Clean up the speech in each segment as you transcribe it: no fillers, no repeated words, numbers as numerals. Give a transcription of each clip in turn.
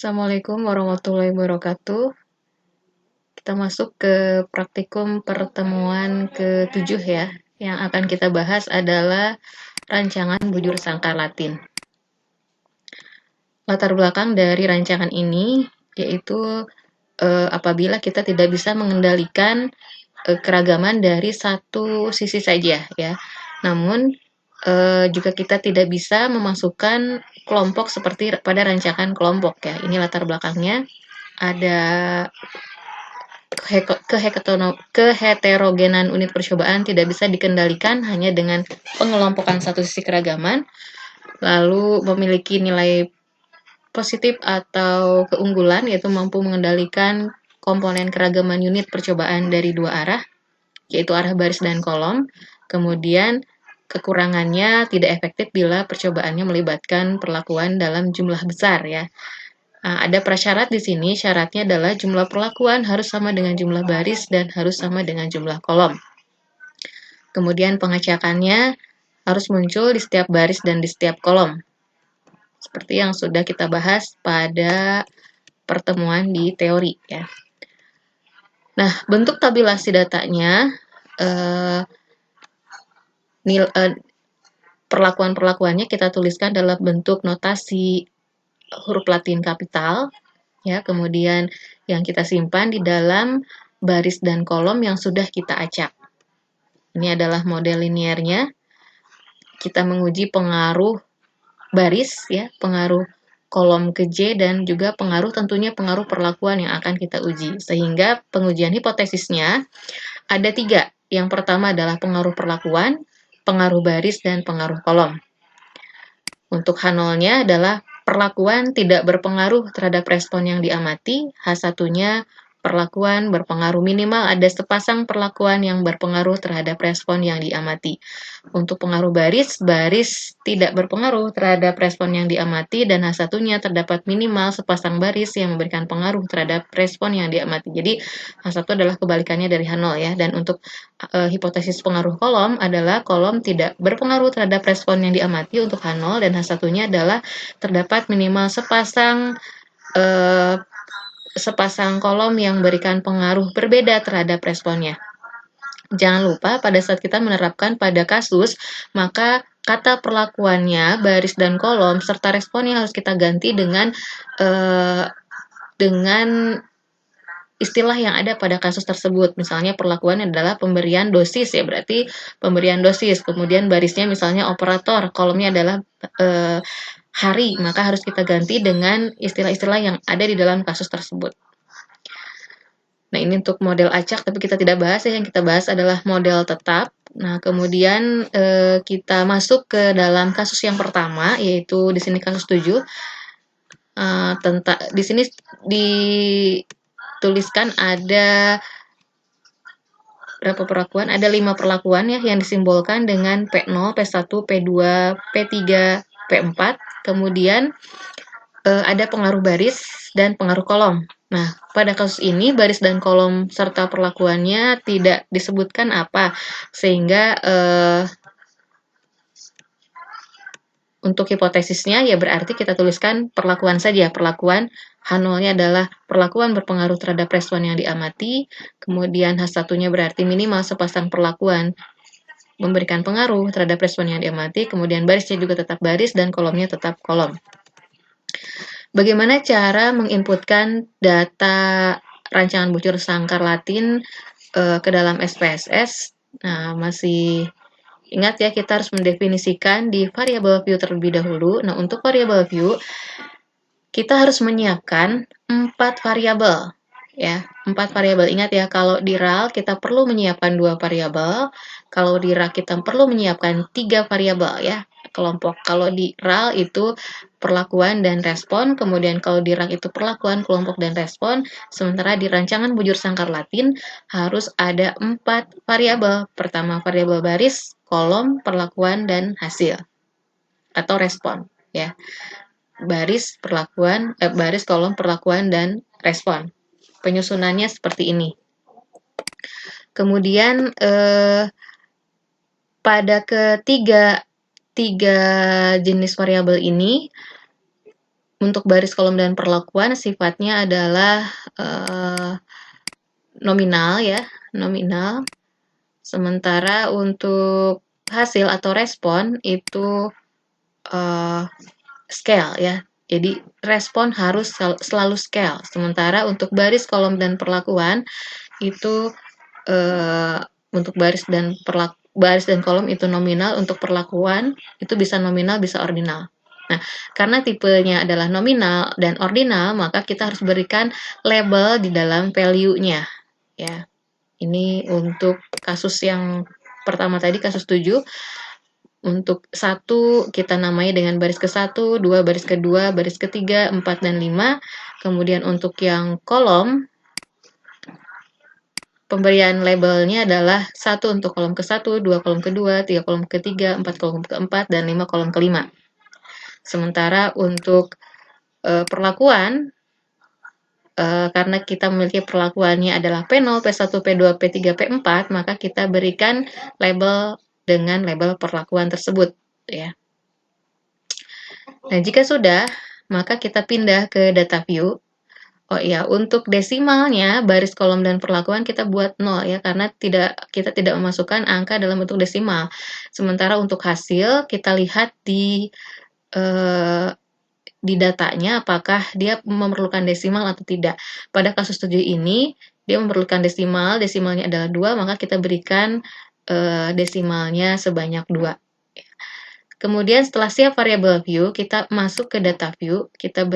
Assalamualaikum warahmatullahi wabarakatuh. Kita masuk ke praktikum pertemuan ke-7 ya. Yang akan kita bahas adalah rancangan bujur sangkar Latin. Latar belakang dari rancangan ini yaitu apabila kita tidak bisa mengendalikan keragaman dari satu sisi saja ya. Namun juga kita tidak bisa memasukkan kelompok seperti pada rancangan kelompok ya. Ini latar belakangnya. Ada keheterogenan unit percobaan tidak bisa dikendalikan hanya dengan pengelompokan satu sisi keragaman, lalu memiliki nilai positif atau keunggulan, yaitu mampu mengendalikan komponen keragaman unit percobaan dari dua arah, yaitu arah baris dan kolom. Kemudian kekurangannya tidak efektif bila percobaannya melibatkan perlakuan dalam jumlah besar ya. Nah, ada prasyarat di sini, syaratnya adalah jumlah perlakuan harus sama dengan jumlah baris dan harus sama dengan jumlah kolom. Kemudian pengacakannya harus muncul di setiap baris dan di setiap kolom. Seperti yang sudah kita bahas pada pertemuan di teori ya. Nah, bentuk tabulasi datanya perlakuan-perlakuannya kita tuliskan dalam bentuk notasi huruf Latin kapital ya, kemudian yang kita simpan di dalam baris dan kolom yang sudah kita acak. Ini adalah model linearnya. Kita menguji pengaruh baris ya, pengaruh kolom ke J, dan juga tentunya pengaruh perlakuan yang akan kita uji. Sehingga pengujian hipotesisnya ada 3. Yang pertama adalah pengaruh perlakuan, pengaruh baris, dan pengaruh kolom. Untuk H0-nya adalah perlakuan tidak berpengaruh terhadap respon yang diamati. H1-nya perlakuan berpengaruh, minimal ada sepasang perlakuan yang berpengaruh terhadap respon yang diamati. Untuk pengaruh baris tidak berpengaruh terhadap respon yang diamati, dan H1-nya terdapat minimal sepasang baris yang memberikan pengaruh terhadap respon yang diamati. Jadi H1 adalah kebalikannya dari H0 ya. Dan untuk hipotesis pengaruh kolom adalah kolom tidak berpengaruh terhadap respon yang diamati untuk H0, dan H1-nya adalah terdapat minimal sepasang kolom yang memberikan pengaruh berbeda terhadap responnya. Jangan lupa pada saat kita menerapkan pada kasus, maka kata perlakuannya, baris dan kolom, serta responnya harus kita ganti dengan istilah yang ada pada kasus tersebut. Misalnya perlakuannya adalah pemberian dosis ya, berarti pemberian dosis. Kemudian barisnya misalnya operator, kolomnya adalah hari, maka harus kita ganti dengan istilah-istilah yang ada di dalam kasus tersebut. Nah, ini untuk model acak, tapi kita tidak bahas ya. Yang kita bahas adalah model tetap. Nah, kemudian kita masuk ke dalam kasus yang pertama, yaitu di sini kasus 7. Di sini dituliskan ada berapa perlakuan? Ada 5 perlakuan ya, yang disimbolkan dengan P0, P1, P2, P3, P4. Kemudian ada pengaruh baris dan pengaruh kolom. Nah, pada kasus ini baris dan kolom serta perlakuannya tidak disebutkan apa, sehingga untuk hipotesisnya ya berarti kita tuliskan perlakuan saja. Perlakuan H0-nya adalah perlakuan berpengaruh terhadap respon yang diamati, kemudian H1-nya berarti minimal sepasang perlakuan memberikan pengaruh terhadap respon yang diamati, kemudian barisnya juga tetap baris dan kolomnya tetap kolom. Bagaimana cara menginputkan data rancangan bujur sangkar Latin ke dalam SPSS? Nah, masih ingat ya, kita harus mendefinisikan di variable view terlebih dahulu. Nah, untuk variable view, kita harus menyiapkan 4 variabel. Ya, 4 variabel. Ingat ya, kalau di RAL kita perlu menyiapkan 2 variabel. Kalau di RA kita perlu menyiapkan 3 variabel ya, kelompok. Kalau di RAL itu perlakuan dan respon, kemudian kalau di RAK itu perlakuan, kelompok, dan respon. Sementara di rancangan bujur sangkar Latin harus ada 4 variabel. Pertama variabel baris, kolom, perlakuan, dan hasil atau respon ya. Baris, kolom, perlakuan, dan respon. Penyusunannya seperti ini. Kemudian pada tiga jenis variabel ini Untuk baris, kolom, dan perlakuan sifatnya adalah nominal ya, nominal. Sementara untuk hasil atau respon itu scale ya. Jadi respon harus selalu scale. Sementara untuk baris, kolom, dan perlakuan itu untuk baris dan kolom itu nominal, untuk perlakuan itu bisa nominal, bisa ordinal. Nah, karena tipenya adalah nominal dan ordinal, maka kita harus berikan label di dalam value-nya. Ya, ini untuk kasus yang pertama tadi, kasus 7. Untuk 1 kita namai dengan baris ke-1, 2 baris ke-2, baris ke-3, 4, dan 5. Kemudian untuk yang kolom, pemberian labelnya adalah 1 untuk kolom ke-1, 2 kolom ke-2, 3 kolom ke-3, 4 kolom ke-4, dan 5 kolom ke-5. Sementara untuk perlakuan, karena kita memiliki perlakuannya adalah P0, P1, P2, P3, P4, maka kita berikan label dengan label perlakuan tersebut, ya. Nah, jika sudah, maka kita pindah ke data view. Oh iya, untuk desimalnya, baris, kolom, dan perlakuan kita buat 0 ya, karena kita tidak memasukkan angka dalam bentuk desimal. Sementara untuk hasil, kita lihat di datanya apakah dia memerlukan desimal atau tidak. Pada kasus 7 ini, dia memerlukan desimal, desimalnya adalah 2, maka kita berikan desimalnya sebanyak 2. Kemudian setelah siap variabel view, kita masuk ke data view, kita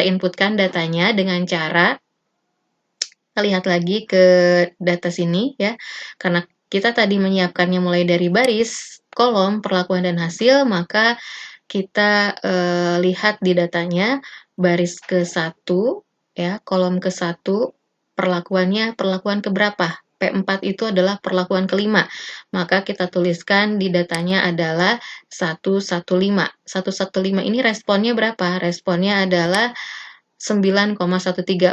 inputkan datanya dengan cara kita lihat lagi ke data sini ya. Karena kita tadi menyiapkannya mulai dari baris, kolom, perlakuan, dan hasil, maka kita lihat di datanya baris ke-1 ya, kolom ke-1, perlakuan keberapa? P4 itu adalah perlakuan ke-5. Maka kita tuliskan di datanya adalah 115. 115 ini responnya berapa? Responnya adalah 9,13.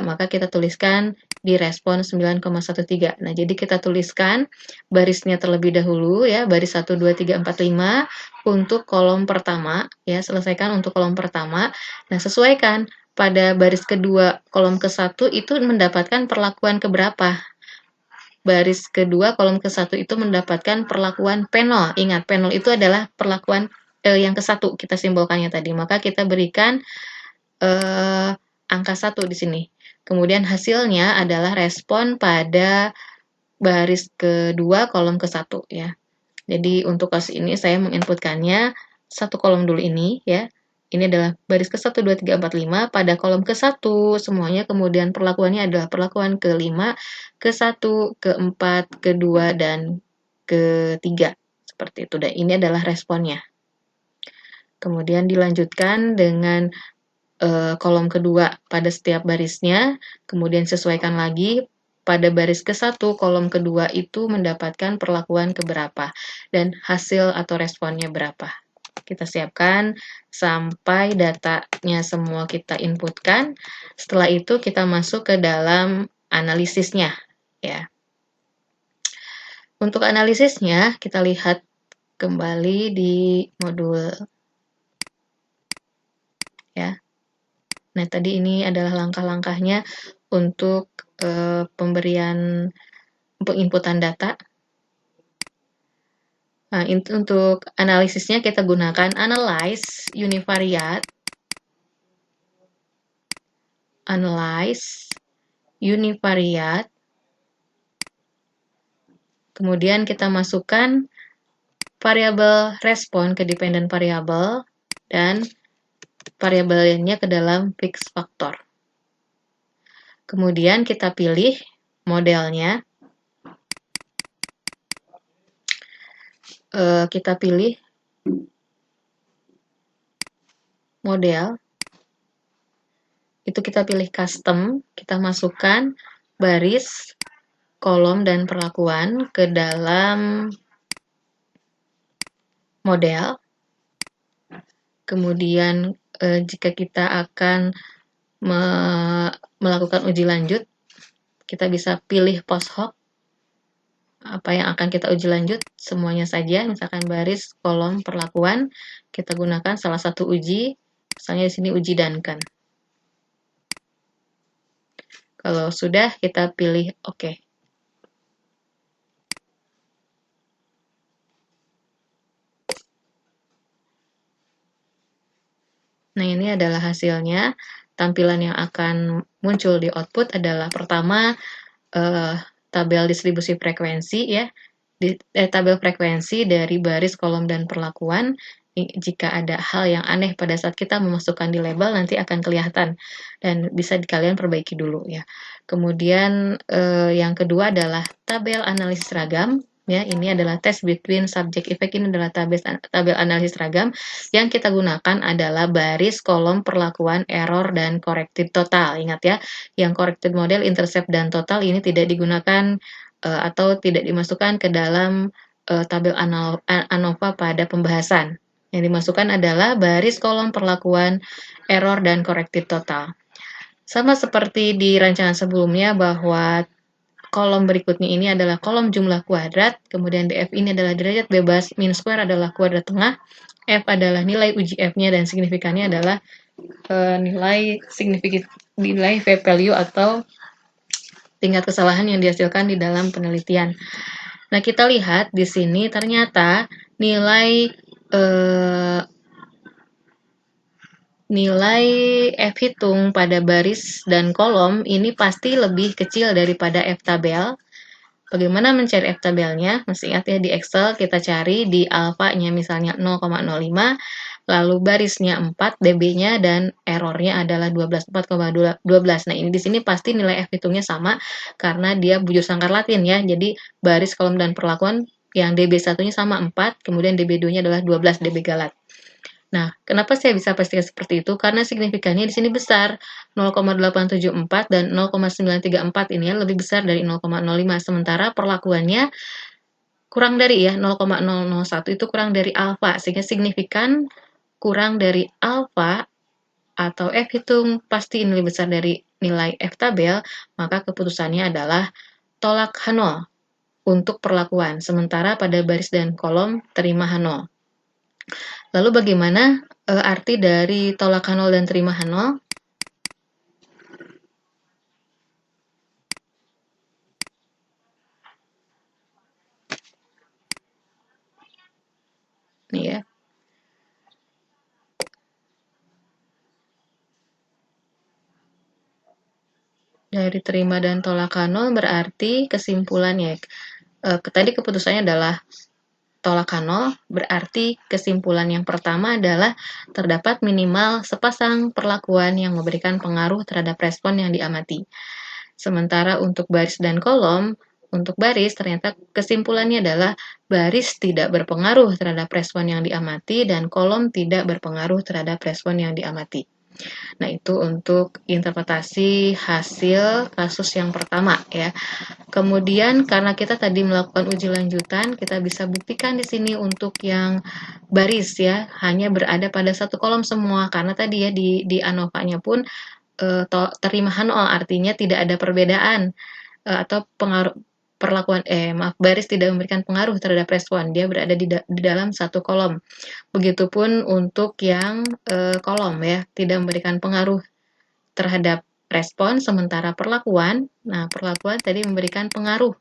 Maka kita tuliskan di respon 9,13. Nah, jadi kita tuliskan barisnya terlebih dahulu ya, baris 1, 2, 3, 4, 5 untuk kolom pertama ya, selesaikan untuk kolom pertama. Nah, sesuaikan pada baris kedua, kolom ke-1 itu mendapatkan perlakuan keberapa? Baris kedua, kolom ke-1 itu mendapatkan perlakuan P0. Ingat, P0 itu adalah perlakuan yang ke-1, kita simbolkannya tadi. Maka kita berikan angka 1 di sini. Kemudian hasilnya adalah respon pada baris kedua, kolom ke-1 ya. Jadi untuk kasus ini saya menginputkannya satu kolom dulu ini ya. Ini adalah baris ke-1, 2, 3, 4, 5 pada kolom ke-1 semuanya, kemudian perlakuannya adalah perlakuan ke-5, ke-1, ke-4, ke-2, dan ke-3. Seperti itu. Dan ini adalah responnya. Kemudian dilanjutkan dengan kolom kedua pada setiap barisnya, kemudian sesuaikan lagi pada baris ke-1, kolom kedua itu mendapatkan perlakuan keberapa, dan hasil atau responnya berapa. Kita siapkan sampai datanya semua kita inputkan. Setelah itu kita masuk ke dalam analisisnya ya. Untuk analisisnya kita lihat kembali di modul ya. Nah, tadi ini adalah langkah-langkahnya untuk pemberian inputan data. Nah, untuk analisisnya kita gunakan analyze univariate, kemudian kita masukkan variabel respon ke dependent variable dan variabelnya ke dalam fixed factor. Kemudian kita pilih modelnya. Kita pilih model. Itu kita pilih custom, kita masukkan baris, kolom, dan perlakuan ke dalam model. Kemudian jika kita akan melakukan uji lanjut, kita bisa pilih post hoc. Apa yang akan kita uji lanjut, semuanya saja, misalkan baris, kolom, perlakuan, kita gunakan salah satu uji, Misalnya di sini uji dankan. Kalau sudah, kita pilih OK. Nah, ini adalah hasilnya. Tampilan yang akan muncul di output adalah pertama, tabel distribusi frekuensi ya. Tabel frekuensi dari baris, kolom, dan perlakuan. Jika ada hal yang aneh pada saat kita memasukkan di label, nanti akan kelihatan dan bisa kalian perbaiki dulu ya. Kemudian yang kedua adalah tabel analisis ragam. Ya, ini adalah test between subject effect. Ini adalah tabel analisis ragam. Yang kita gunakan adalah baris, kolom, perlakuan, error, dan corrected total. Ingat ya, yang corrected model, intercept, dan total ini tidak digunakan atau tidak dimasukkan ke dalam tabel ANOVA pada pembahasan. Yang dimasukkan adalah baris, kolom, perlakuan, error, dan corrected total. Sama seperti di rancangan sebelumnya bahwa kolom berikutnya ini adalah kolom jumlah kuadrat, kemudian DF ini adalah derajat bebas, min square adalah kuadrat tengah, F adalah nilai uji F-nya, dan signifikannya adalah nilai V-value atau tingkat kesalahan yang dihasilkan di dalam penelitian. Nah, kita lihat di sini ternyata nilai F hitung pada baris dan kolom ini pasti lebih kecil daripada F tabel. Bagaimana mencari F tabelnya? Masih ingat ya, di Excel kita cari di alfanya misalnya 0,05, lalu barisnya 4, dB-nya, dan errornya adalah 4,12. Nah, ini di sini pasti nilai F hitungnya sama karena dia bujur sangkar Latin ya. Jadi baris, kolom, dan perlakuan yang dB1-nya sama 4, kemudian dB2-nya adalah 12 dB galat. Nah, kenapa saya bisa pastikan seperti itu? Karena signifikannya di sini besar, 0,874 dan 0,934 ini ya, lebih besar dari 0,05. Sementara perlakuannya kurang dari ya, 0,001 itu kurang dari alfa, sehingga signifikan kurang dari alfa atau F hitung pasti ini lebih besar dari nilai F tabel, maka keputusannya adalah tolak H0 untuk perlakuan. Sementara pada baris dan kolom terima H0. Lalu bagaimana arti dari tolak H0 dan terima H0? Nih ya. Dari terima dan tolak H0 berarti kesimpulannya. Tadi keputusannya adalah tolak H0, berarti kesimpulan yang pertama adalah terdapat minimal sepasang perlakuan yang memberikan pengaruh terhadap respon yang diamati. Sementara untuk baris dan kolom, untuk baris ternyata kesimpulannya adalah baris tidak berpengaruh terhadap respon yang diamati dan kolom tidak berpengaruh terhadap respon yang diamati. Nah, itu untuk interpretasi hasil kasus yang pertama ya. Kemudian karena kita tadi melakukan uji lanjutan, kita bisa buktikan di sini untuk yang baris ya, hanya berada pada satu kolom semua karena tadi ya di ANOVA-nya pun terima H0 artinya tidak ada perbedaan atau baris tidak memberikan pengaruh terhadap respon, dia berada di dalam satu kolom. Begitupun untuk yang kolom ya, tidak memberikan pengaruh terhadap respon, sementara perlakuan tadi memberikan pengaruh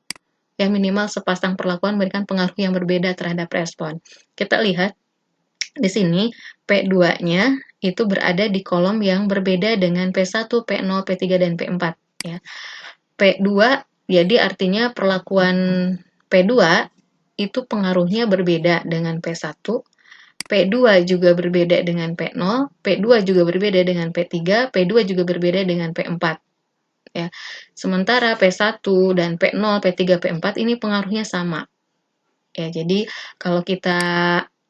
ya, minimal sepasang perlakuan memberikan pengaruh yang berbeda terhadap respon. Kita lihat di sini P2-nya itu berada di kolom yang berbeda dengan P1, P0, P3, dan P4 ya. P2 jadi artinya perlakuan P2 itu pengaruhnya berbeda dengan P1, P2 juga berbeda dengan P0, P2 juga berbeda dengan P3, P2 juga berbeda dengan P4 ya. Sementara P1 dan P0, P3, P4 ini pengaruhnya sama. Ya, jadi kalau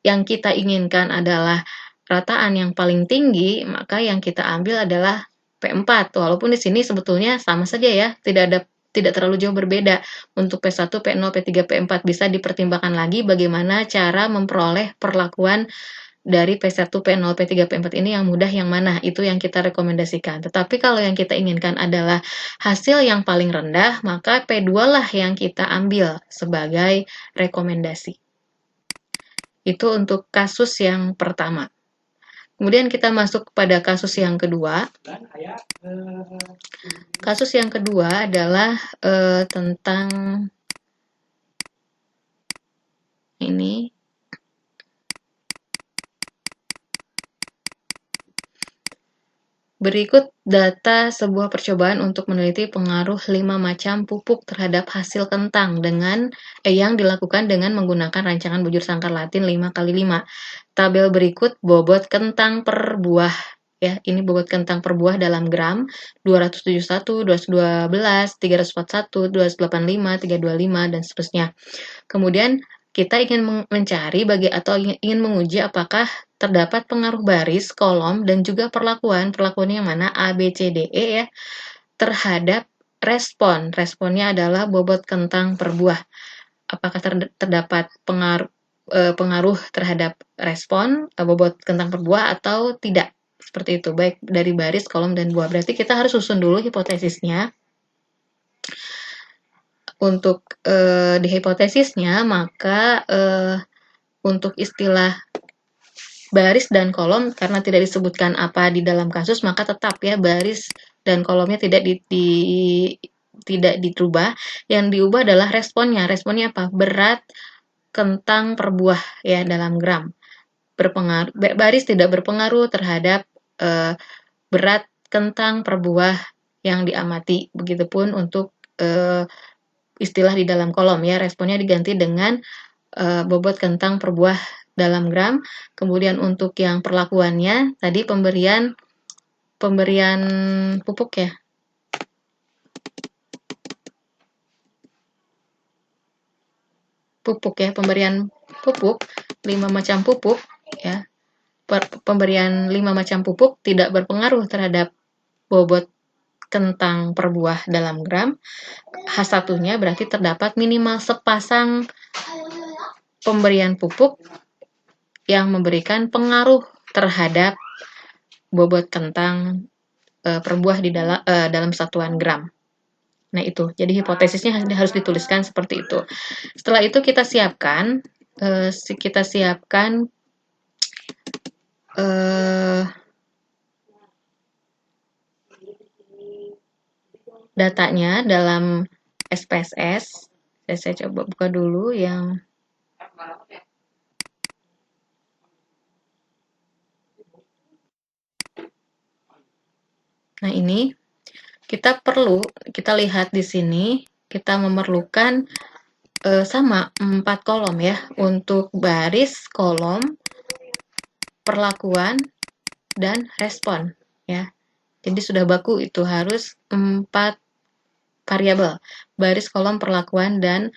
yang kita inginkan adalah rataan yang paling tinggi, maka yang kita ambil adalah P4. Walaupun di sini sebetulnya sama saja ya, tidak terlalu jauh berbeda. Untuk P1, P0, P3, P4 bisa dipertimbangkan lagi bagaimana cara memperoleh perlakuan dari P1, P0, P3, P4 ini yang mudah yang mana, itu yang kita rekomendasikan. Tetapi kalau yang kita inginkan adalah hasil yang paling rendah, maka P2 lah yang kita ambil sebagai rekomendasi. Itu untuk kasus yang pertama. Kemudian kita masuk pada kasus yang kedua. Kasus yang kedua adalah tentang ini. Berikut data sebuah percobaan untuk meneliti pengaruh 5 macam pupuk terhadap hasil kentang yang dilakukan dengan menggunakan rancangan bujur sangkar Latin 5x5. Tabel berikut bobot kentang per buah. Ya, ini bobot kentang per buah dalam gram, 271, 212, 341, 285, 325, dan seterusnya. Kemudian kita ingin mencari atau ingin menguji apakah terdapat pengaruh baris, kolom, dan juga perlakuannya yang mana A, B, C, D, E ya, terhadap respon. Responnya adalah bobot kentang per buah. Apakah terdapat pengaruh terhadap respon bobot kentang per buah atau tidak? Seperti itu, baik dari baris, kolom, dan buah. Berarti kita harus susun dulu hipotesisnya. Untuk di hipotesisnya, maka untuk istilah baris dan kolom, karena tidak disebutkan apa di dalam kasus, maka tetap ya baris dan kolomnya tidak dirubah. Yang diubah adalah responnya. Responnya apa? Berat kentang per buah ya dalam gram. Baris tidak berpengaruh terhadap berat kentang per buah yang diamati. Begitupun untuk istilah di dalam kolom ya, responnya diganti dengan bobot kentang per buah dalam gram. Kemudian untuk yang perlakuannya tadi pemberian pupuk ya. Pemberian pupuk 5 macam pupuk ya. Pemberian 5 macam pupuk tidak berpengaruh terhadap bobot kentang per buah dalam gram. H1-nya berarti terdapat minimal sepasang pemberian pupuk yang memberikan pengaruh terhadap bobot kentang per buah di dalam satuan gram. Nah itu, jadi hipotesisnya harus dituliskan seperti itu. Setelah itu kita siapkan datanya dalam SPSS. Saya coba buka dulu yang nah ini kita lihat di sini kita memerlukan sama 4 kolom ya untuk baris, kolom, perlakuan, dan respon ya. Jadi sudah baku itu harus 4 variabel, baris, kolom, perlakuan, dan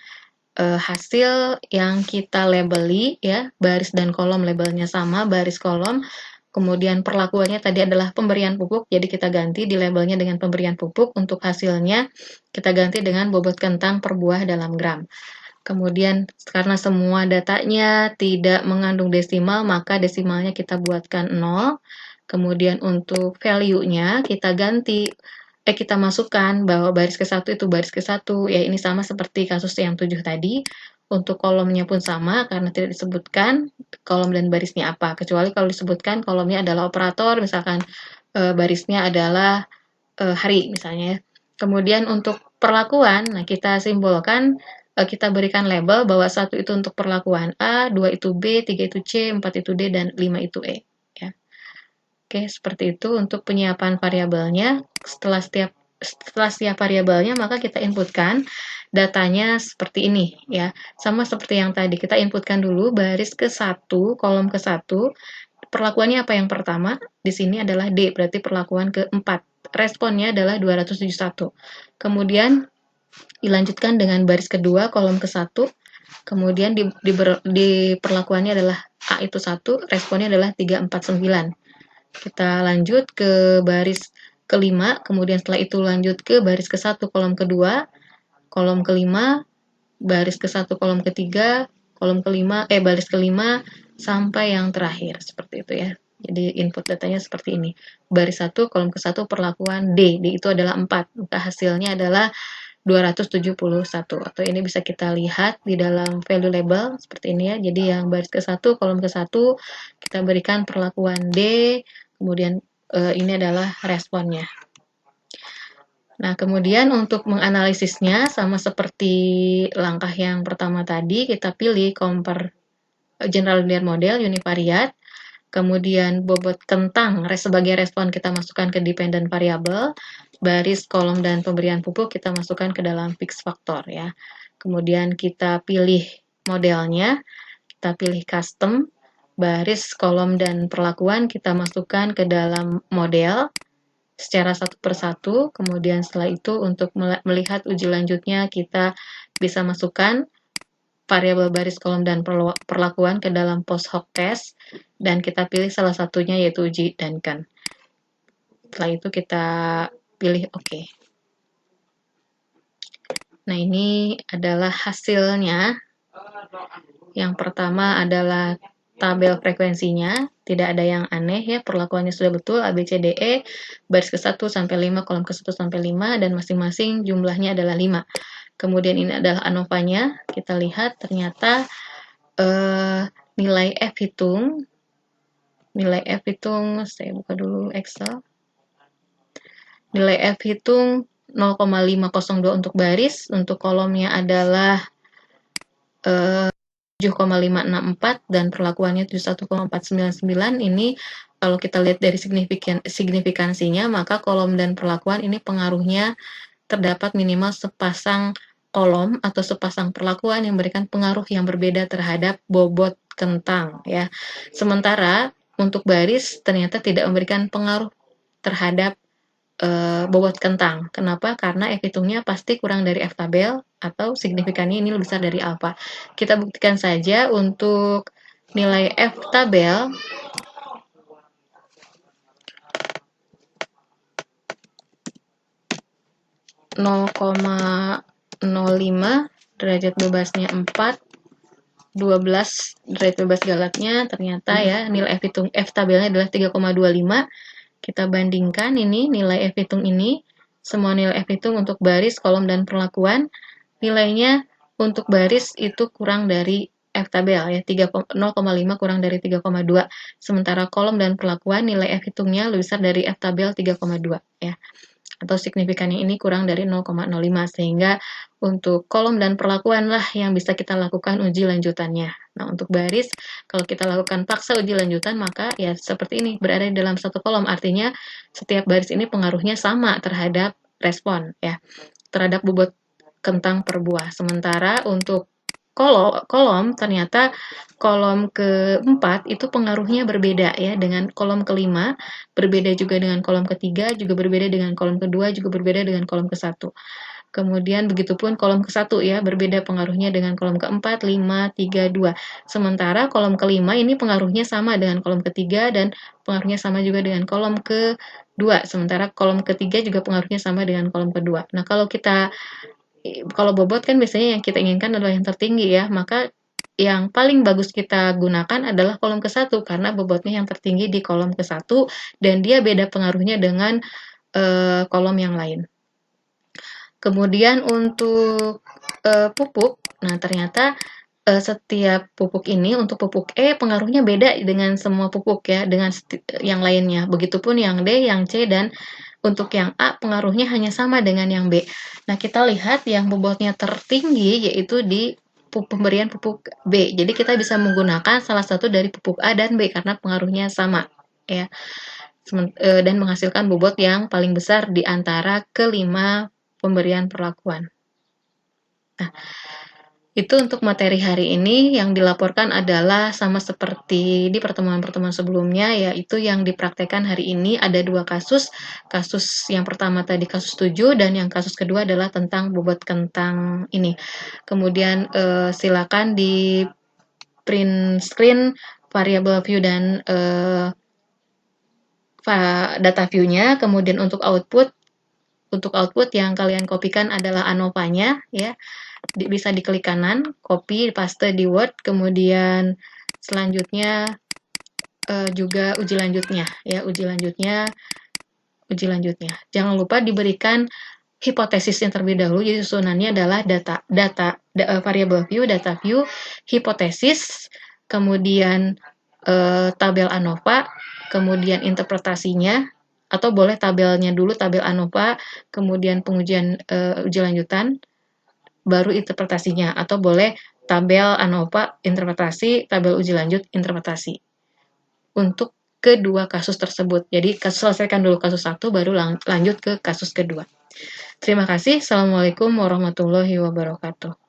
hasil yang kita labeli ya, baris dan kolom labelnya sama, baris, kolom. Kemudian perlakuannya tadi adalah pemberian pupuk, jadi kita ganti di labelnya dengan pemberian pupuk. Untuk hasilnya kita ganti dengan bobot kentang per buah dalam gram. Kemudian karena semua datanya tidak mengandung desimal, maka desimalnya kita buatkan 0. Kemudian untuk value-nya kita masukkan bahwa baris ke-1 itu baris ke-1. Ya ini sama seperti kasus yang 7 tadi. Untuk kolomnya pun sama, karena tidak disebutkan kolom dan barisnya apa. Kecuali kalau disebutkan kolomnya adalah operator, misalkan barisnya adalah hari misalnya. Kemudian untuk perlakuan, nah kita simbolkan, kita berikan label bahwa 1 itu untuk perlakuan A, 2 itu B, 3 itu C, 4 itu D, dan 5 itu E. Ya. Oke, seperti itu untuk penyiapan variabelnya. Setelah setiap variabelnya, maka kita inputkan datanya seperti ini ya. Sama seperti yang tadi, kita inputkan dulu baris ke-1, kolom ke-1. Perlakuannya apa yang pertama? Di sini adalah D, berarti perlakuan ke-4. Responnya adalah 271. Kemudian dilanjutkan dengan baris kedua, kolom ke-1. Kemudian di perlakuannya adalah A itu 1, responnya adalah 349. Kita lanjut ke baris ke-5, kemudian setelah itu lanjut ke baris ke-1, kolom kedua, kolom ke-5, baris ke-1, kolom ketiga, baris ke-5, sampai yang terakhir, seperti itu ya. Jadi input datanya seperti ini. Baris 1, kolom ke-1, perlakuan D. D itu adalah 4. Maka hasilnya adalah 271, atau ini bisa kita lihat di dalam value label seperti ini ya. Jadi yang baris ke-1, kolom ke-1 kita berikan perlakuan D, kemudian ini adalah responnya. Nah, kemudian untuk menganalisisnya sama seperti langkah yang pertama tadi, kita pilih compare general linear model univariate, kemudian bobot kentang sebagai respon kita masukkan ke dependent variable, baris, kolom, dan pemberian pupuk kita masukkan ke dalam fixed factor ya. Kemudian kita pilih modelnya, kita pilih custom, baris, kolom, dan perlakuan kita masukkan ke dalam model secara satu persatu. Kemudian setelah itu untuk melihat uji lanjutnya kita bisa masukkan variabel baris, kolom, dan perlakuan ke dalam post hoc test, dan kita pilih salah satunya yaitu uji Duncan. Setelah itu kita pilih OK. Nah, ini adalah hasilnya. Yang pertama adalah tabel frekuensinya, tidak ada yang aneh ya, perlakuannya sudah betul, A, B, C, D, E, baris ke-1 sampai 5, kolom ke-1 sampai 5, dan masing-masing jumlahnya adalah 5. Kemudian ini adalah ANOVA-nya, kita lihat ternyata nilai F hitung, saya buka dulu Excel, nilai F hitung 0,502 untuk baris, untuk kolomnya adalah 7,564 dan perlakuannya 71,499. Ini kalau kita lihat dari signifikansinya, maka kolom dan perlakuan ini pengaruhnya terdapat minimal sepasang kolom atau sepasang perlakuan yang memberikan pengaruh yang berbeda terhadap bobot kentang ya. Sementara untuk baris ternyata tidak memberikan pengaruh terhadap bobot kentang. Kenapa? Karena F hitungnya pasti kurang dari F tabel atau signifikannya ini lebih besar dari alfa. Kita buktikan saja untuk nilai F tabel. (0,05) derajat bebasnya 4, 12 derajat bebas galatnya ternyata ya nilai F tabelnya adalah 3,25. Kita bandingkan ini nilai F hitung ini, semua nilai F hitung untuk baris, kolom, dan perlakuan, nilainya untuk baris itu kurang dari F tabel ya, 0,5 kurang dari 3,2. Sementara kolom dan perlakuan nilai F hitungnya lebih besar dari F tabel 3,2 ya. Atau signifikannya ini kurang dari 0,05, sehingga untuk kolom dan perlakuan lah yang bisa kita lakukan uji lanjutannya. Nah, untuk baris, kalau kita lakukan paksa uji lanjutan, maka ya seperti ini, berada di dalam satu kolom, artinya setiap baris ini pengaruhnya sama terhadap respon, ya, terhadap bobot kentang per buah. Sementara untuk kolom ternyata kolom ke-4 itu pengaruhnya berbeda ya dengan kolom ke-5, berbeda juga dengan kolom ke-3, juga berbeda dengan kolom ke-2, juga berbeda dengan kolom ke-1. Kemudian begitupun kolom ke-1 ya, berbeda pengaruhnya dengan kolom ke-4, 5, 3, 2. Sementara kolom ke-5 ini pengaruhnya sama dengan kolom ke-3 dan pengaruhnya sama juga dengan kolom ke-2. Sementara kolom ke-3 juga pengaruhnya sama dengan kolom ke-2. Nah, kalau bobot kan biasanya yang kita inginkan adalah yang tertinggi ya, maka yang paling bagus kita gunakan adalah kolom ke-1 karena bobotnya yang tertinggi di kolom ke-1 dan dia beda pengaruhnya dengan kolom yang lain. Kemudian untuk pupuk, nah ternyata setiap pupuk ini untuk pupuk E pengaruhnya beda dengan semua pupuk ya, dengan yang lainnya. Begitupun yang D, yang C, dan untuk yang A pengaruhnya hanya sama dengan yang B. Nah, kita lihat yang bobotnya tertinggi yaitu di pemberian pupuk B. Jadi kita bisa menggunakan salah satu dari pupuk A dan B karena pengaruhnya sama ya. Dan menghasilkan bobot yang paling besar di antara kelima pemberian perlakuan. Nah, itu untuk materi hari ini. Yang dilaporkan adalah sama seperti di pertemuan-pertemuan sebelumnya, yaitu yang dipraktekkan hari ini ada 2 kasus. Kasus yang pertama tadi kasus 7 dan yang kasus kedua adalah tentang bobot kentang ini. Kemudian silakan di print screen variable view dan data view-nya. Kemudian untuk output yang kalian kopikan adalah ANOVA-nya ya. Bisa diklik kanan, copy, paste di Word, kemudian selanjutnya juga uji lanjutnya ya, uji lanjutnya. Jangan lupa diberikan hipotesisnya terlebih dahulu. Jadi susunannya adalah variable view, data view, hipotesis, kemudian tabel ANOVA, kemudian interpretasinya, atau boleh tabelnya dulu, tabel ANOVA, kemudian pengujian uji lanjutan, baru interpretasinya, atau boleh tabel ANOVA, interpretasi, tabel uji lanjut, interpretasi. Untuk kedua kasus tersebut. Jadi selesaikan dulu kasus 1, baru lanjut ke kasus kedua. Terima kasih. Assalamualaikum warahmatullahi wabarakatuh.